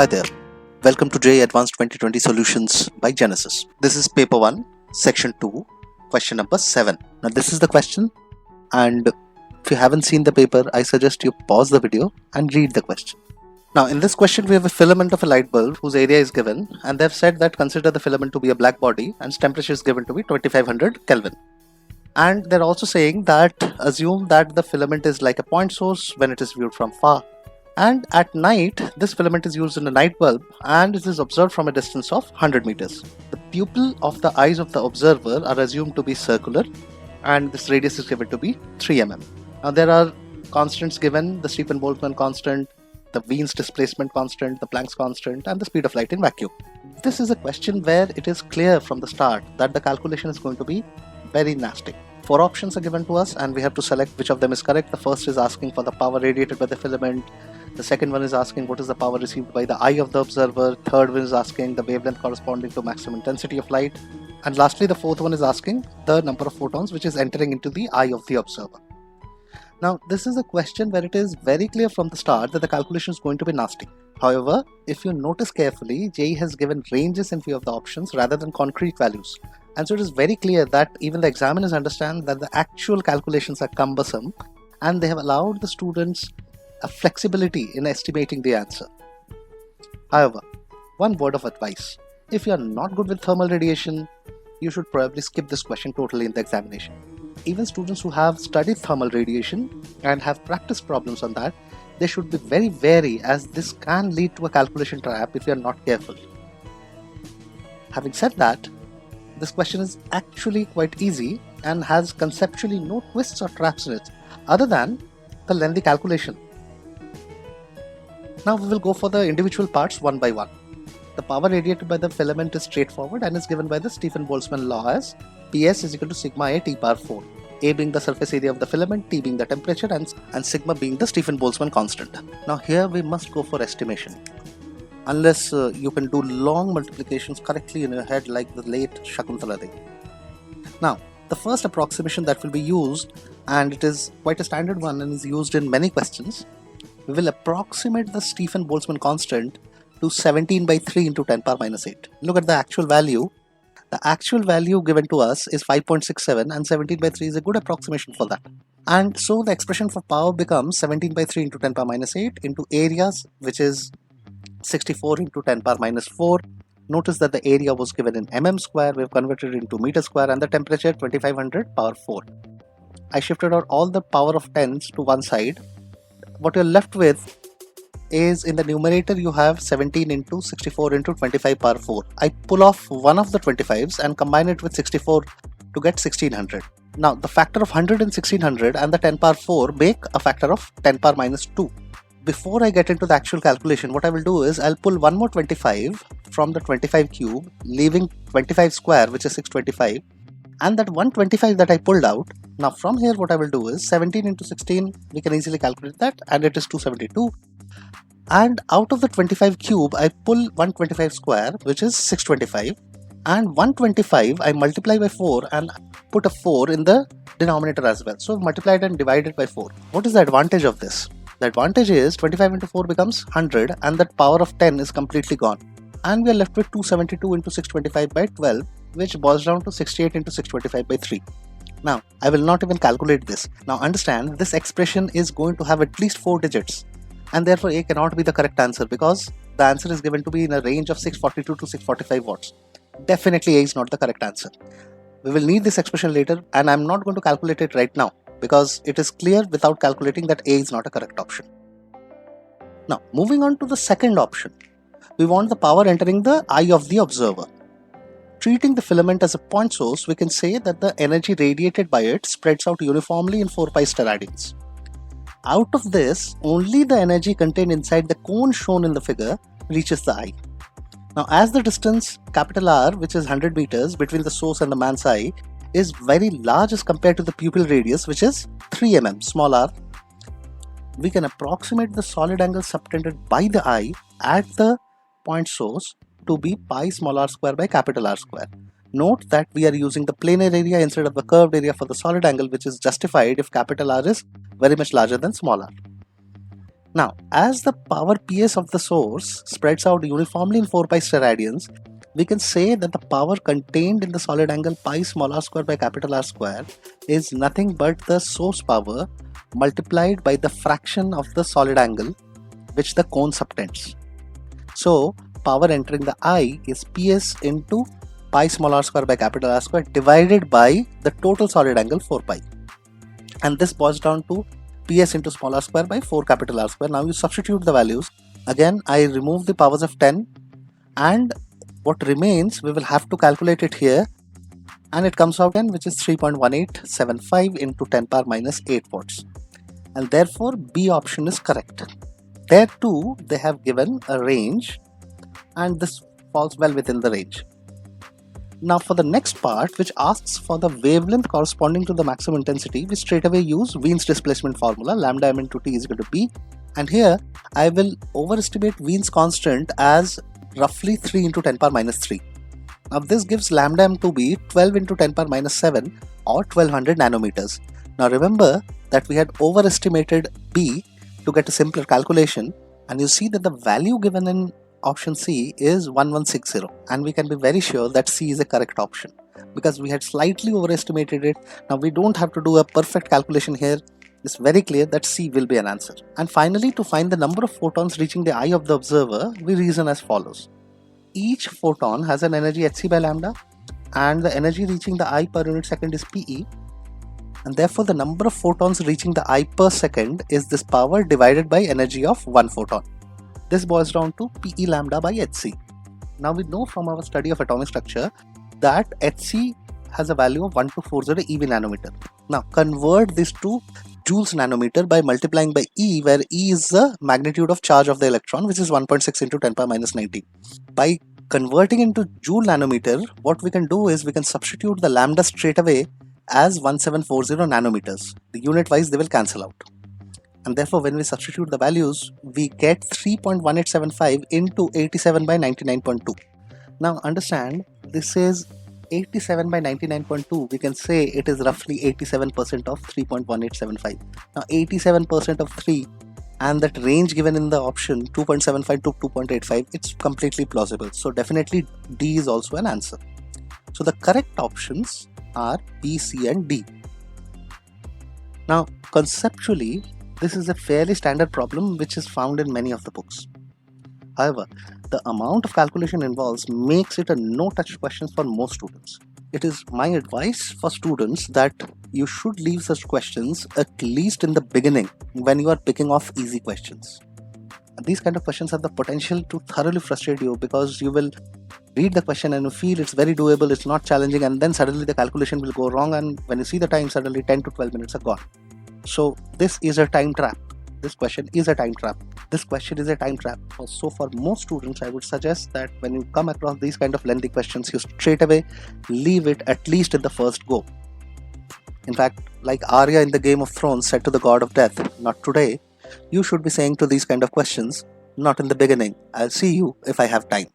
Hi there. Welcome to J Advanced 2020 Solutions by Genesis. This is paper 1, section 2, question number 7. Now this is the question, and if you haven't seen the paper, I suggest you pause the video and read the question. Now in this question we have a filament of a light bulb whose area is given, and they've said that consider the filament to be a black body and its temperature is given to be 2500 Kelvin. And they're also saying that assume that the filament is like a point source when it is viewed from far. And at night, this filament is used in a night bulb and it is observed from a distance of 100 meters. The pupil of the eyes of the observer are assumed to be circular and this radius is given to be 3 mm. Now there are constants given, the Stephen-Boltzmann constant, the Wien's displacement constant, the Planck's constant, and the speed of light in vacuum. This is a question where it is clear from the start that the calculation is going to be very nasty. 4 options are given to us and we have to select which of them is correct. The first is asking for the power radiated by the filament. The second one is asking what is the power received by the eye of the observer. Third one is asking the wavelength corresponding to maximum intensity of light. And lastly, the fourth one is asking the number of photons which is entering into the eye of the observer. Now, this is a question where it is very clear from the start that the calculation is going to be nasty. However, if you notice carefully, JEE has given ranges in few of the options rather than concrete values. And so it is very clear that even the examiners understand that the actual calculations are cumbersome and they have allowed the students a flexibility in estimating the answer. However, one word of advice: if you are not good with thermal radiation, you should probably skip this question totally in the examination. Even students who have studied thermal radiation and have practiced problems on that, they should be very wary as this can lead to a calculation trap if you are not careful. Having said that, this question is actually quite easy and has conceptually no twists or traps in it other than the lengthy calculation. Now we will go for the individual parts one by one. The power radiated by the filament is straightforward and is given by the Stephen-Boltzmann law as Ps is equal to sigma A T power 4. A being the surface area of the filament, T being the temperature, and sigma being the Stephen-Boltzmann constant. Now here we must go for estimation. Unless you can do long multiplications correctly in your head like the late Shakuntala Devi. Now, the first approximation that will be used, and it is quite a standard one and is used in many questions, we will approximate the Stephen-Boltzmann constant to 17 by 3 into 10 power minus 8. Look at the actual value. The actual value given to us is 5.67 and 17 by 3 is a good approximation for that. And so the expression for power becomes 17 by 3 into 10 power minus 8 into areas, which is 64 into 10 power minus 4. Notice that the area was given in mm square, we have converted it into meter square, and the temperature 2500 power 4. I shifted out all the power of 10s to one side. What you're left with is in the numerator you have 17 into 64 into 25 power 4. I pull off one of the 25s and combine it with 64 to get 1600. Now the factor of 100 and 1600 and the 10 power 4 make a factor of 10 power minus 2. Before I get into the actual calculation, what I will do is I'll pull one more 25 from the 25 cube, leaving 25 square, which is 625, and that 125 that I pulled out. Now from here what I will do is 17 into 16, we can easily calculate that, and it is 272. And out of the 25 cube, I pull 125 square, which is 625, and 125 I multiply by 4 and put a 4 in the denominator as well. So multiplied and divided by 4. What is the advantage of this? The advantage is 25 into 4 becomes 100 and that power of 10 is completely gone. And we are left with 272 into 625 by 12, which boils down to 68 into 625 by 3. Now, I will not even calculate this. Now understand, this expression is going to have at least 4 digits. And therefore A cannot be the correct answer because the answer is given to be in a range of 642 to 645 watts. Definitely A is not the correct answer. We will need this expression later and I am not going to calculate it right now because it is clear without calculating that A is not a correct option. Now, moving on to the second option. We want the power entering the eye of the observer. Treating the filament as a point source, we can say that the energy radiated by it spreads out uniformly in 4 pi steradians. Out of this, only the energy contained inside the cone shown in the figure reaches the eye. Now, as the distance capital R, which is 100 meters between the source and the man's eye, is very large as compared to the pupil radius, which is 3 mm, small r, we can approximate the solid angle subtended by the eye at the point source to be pi small r square by capital R square. Note that we are using the planar area instead of the curved area for the solid angle, which is justified if capital R is very much larger than small r. Now, as the power PS of the source spreads out uniformly in 4 pi steradians, we can say that the power contained in the solid angle pi small r square by capital R square is nothing but the source power multiplied by the fraction of the solid angle which the cone subtends. So, power entering the eye is PS into pi small r square by capital R square divided by the total solid angle 4 pi. And this boils down to PS into small r square by 4 capital R square. Now you substitute the values. Again, I remove the powers of 10, and what remains we will have to calculate it here, and it comes out which is 3.1875 into 10 power minus 8 watts, and therefore B option is correct. There too they have given a range, and this falls well within the range. Now for the next part, which asks for the wavelength corresponding to the maximum intensity, we straight away use Wien's displacement formula, lambda m into t is equal to b, and here I will overestimate Wien's constant as roughly 3 into 10 power minus 3. Now this gives lambda m to be 12 into 10 power minus 7 or 1200 nanometers. Now remember that we had overestimated b to get a simpler calculation, and you see that the value given in option C is 1160, and we can be very sure that C is a correct option because we had slightly overestimated it. Now we don't have to do a perfect calculation here. It's very clear that C will be an answer. And finally, to find the number of photons reaching the eye of the observer, we reason as follows. Each photon has an energy hc by lambda, and the energy reaching the eye per unit second is Pe, and therefore the number of photons reaching the eye per second is this power divided by energy of one photon. This boils down to Pe lambda by Hc. Now we know from our study of atomic structure that Hc has a value of 1240 eV nanometer. Now convert this to joules nanometer by multiplying by E, where E is the magnitude of charge of the electron, which is 1.6 into 10 power minus 90. By converting into joule nanometer, what we can do is we can substitute the lambda straight away as 1740 nanometers. The unit wise they will cancel out. And therefore when we substitute the values, we get 3.1875 into 87 by 99.2. Now understand, this is 87 by 99.2. We can say it is roughly 87% of 3.1875. Now 87% of 3 and that range given in the option 2.75 to 2.85, it's completely plausible. So definitely D is also an answer. So the correct options are B, C and D. Now conceptually, this is a fairly standard problem which is found in many of the books. However, the amount of calculation involved makes it a no-touch question for most students. It is my advice for students that you should leave such questions at least in the beginning when you are picking off easy questions. These kind of questions have the potential to thoroughly frustrate you because you will read the question and you feel it's very doable, it's not challenging, and then suddenly the calculation will go wrong, and when you see the time, suddenly 10 to 12 minutes are gone. So this is a time trap. This question is a time trap. This question is a time trap. So for most students, I would suggest that when you come across these kind of lengthy questions, you straight away leave it at least in the first go. In fact, like Arya in the Game of Thrones said to the god of death, not today, you should be saying to these kind of questions, not in the beginning. I'll see you if I have time.